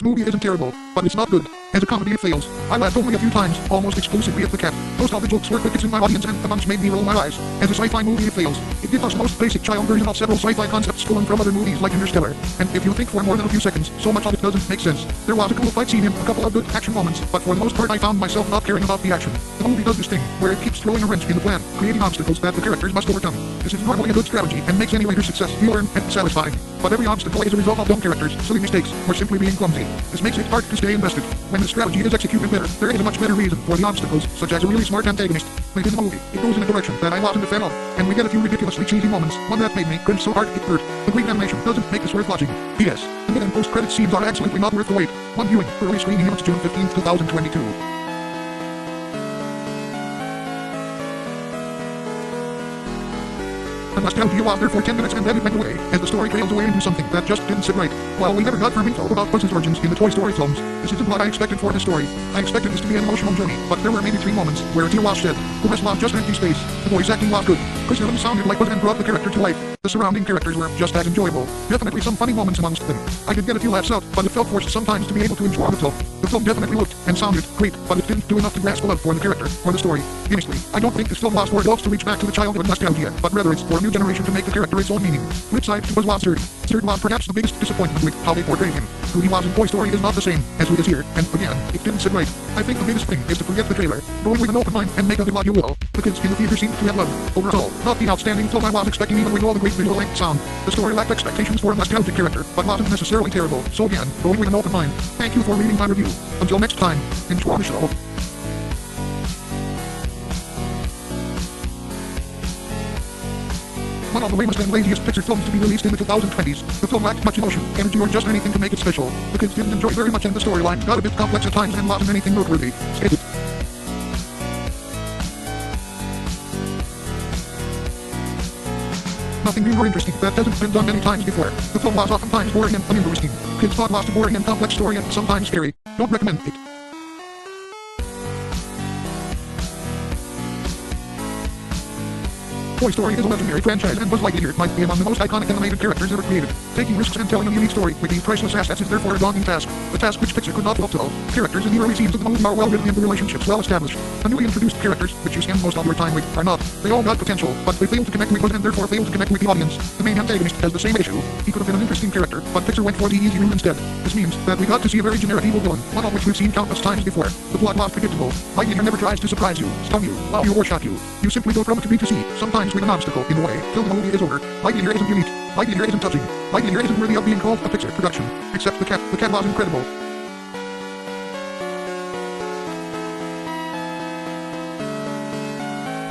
This movie isn't terrible, but it's not good. As a comedy, it fails. I laughed only a few times, almost exclusively at the cat. Most of the jokes were crickets in my audience, and a bunch made me roll my eyes. As a sci-fi movie, it fails. It gives us the most basic child version of several sci-fi concepts stolen from other movies like Interstellar. And if you think for more than a few seconds, so much of it doesn't make sense. There was a cool fight scene and a couple of good action moments, but for the most part I found myself not caring about the action. The movie does this thing, where it keeps throwing a wrench in the plan, creating obstacles that the characters must overcome. This is normally a good strategy and makes any later success feel earned and satisfying. But every obstacle is a result of dumb characters, silly mistakes, or simply being clumsy. This makes it hard to stay invested. When the strategy is executed better, there is a much better reason for the obstacles, such as a really smart antagonist. Late in the movie, it goes in a direction that I wasn't a fan of, and we get a few ridiculously cheesy moments, one that made me cringe so hard it hurt. The great animation doesn't make this worth watching. P.S. The mid and post-credit scenes are absolutely not worth the wait. One viewing, early screening units June 15, 2022. The nostalgia was there for 10 minutes and then it went away, as the story trails away into something that just didn't sit right. While we never got firm info about Buzz's origins in the Toy Story films, this isn't what I expected for this story. I expected this to be an emotional journey, but there were maybe 3 moments where a tear was shed. The rest was just empty space. The voice acting was good. Chris Evans sounded like Buzz and brought the character to life. The surrounding characters were just as enjoyable. Definitely some funny moments amongst them. I did get a few laughs out, but it felt forced sometimes to be able to enjoy the film. The film definitely looked and sounded great, but it didn't do enough to grasp love for the character or the story. Honestly, I don't think this film was for adults to reach back to the childhood nostalgia, but rather it's for a new generation to make the character its own meaning. Flip side to Buzz Lightyear. Third was perhaps the biggest disappointment with how they portrayed him. Who he was in Toy Story is not the same as who he is here, and again, it didn't sit right. I think the biggest thing is to forget the trailer. Go in with an open mind and make of it what you will. The kids in the theater seemed to have loved. Overall, not the outstanding film I was expecting even with all the great visual length sound. The story lacked expectations for a nostalgic character, but wasn't necessarily terrible. So again, go in with an open mind. Thank you for reading my review. Until next time, enjoy the show. One of the lamest and laziest Pixar films to be released in the 2020s. The film lacked much emotion, energy, or just anything to make it special. The kids didn't enjoy very much and the storyline got a bit complex at times and wasn't anything noteworthy. Skip it. Nothing new or interesting that hasn't been done many times before. The film was oftentimes boring and uninteresting. Kids thought lost a boring and complex story and sometimes scary. Don't recommend it. Toy Story is a legendary franchise and Buzz Lightyear might be among the most iconic animated characters ever created. Taking risks and telling a unique story with these priceless assets is therefore a daunting task. A task which Pixar could not fulfill. Characters in the early scenes of the movie are well written and the relationships well established. The newly introduced characters, which you spend most of your time with, are not. They all got potential, but they failed to connect with us and therefore failed to connect with the audience. The main antagonist has the same issue. He could have been an interesting character, but Pixar went for the easy route instead. This means that we got to see a very generic evil villain, one of which we've seen countless times before. The plot was predictable. Lightyear never tries to surprise you, stun you, wow you, or shock you. You simply go from A to B to C, sometimes with an obstacle in the way, till the movie is over. Lightyear isn't unique. Lightyear isn't touching. Lightyear isn't worthy of being called a Pixar production. Except the cat. The cat was incredible.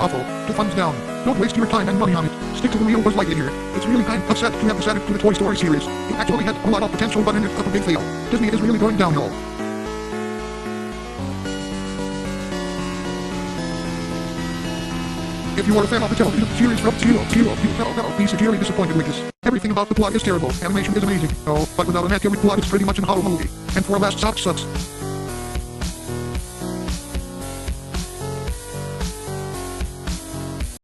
Awful. Put funds down. Don't waste your time and money on it. Stick to the real Buzz Lightyear. It's really kind of sad to have this added to the Toy Story series. It actually had a lot of potential but ended up a big fail. Disney is really going downhill. If you are a fan of the television series from Zero, you will be severely disappointed with this. Everything about the plot is terrible, animation is amazing, but without an accurate plot it's pretty much an hollow movie. And for a last stop sucks.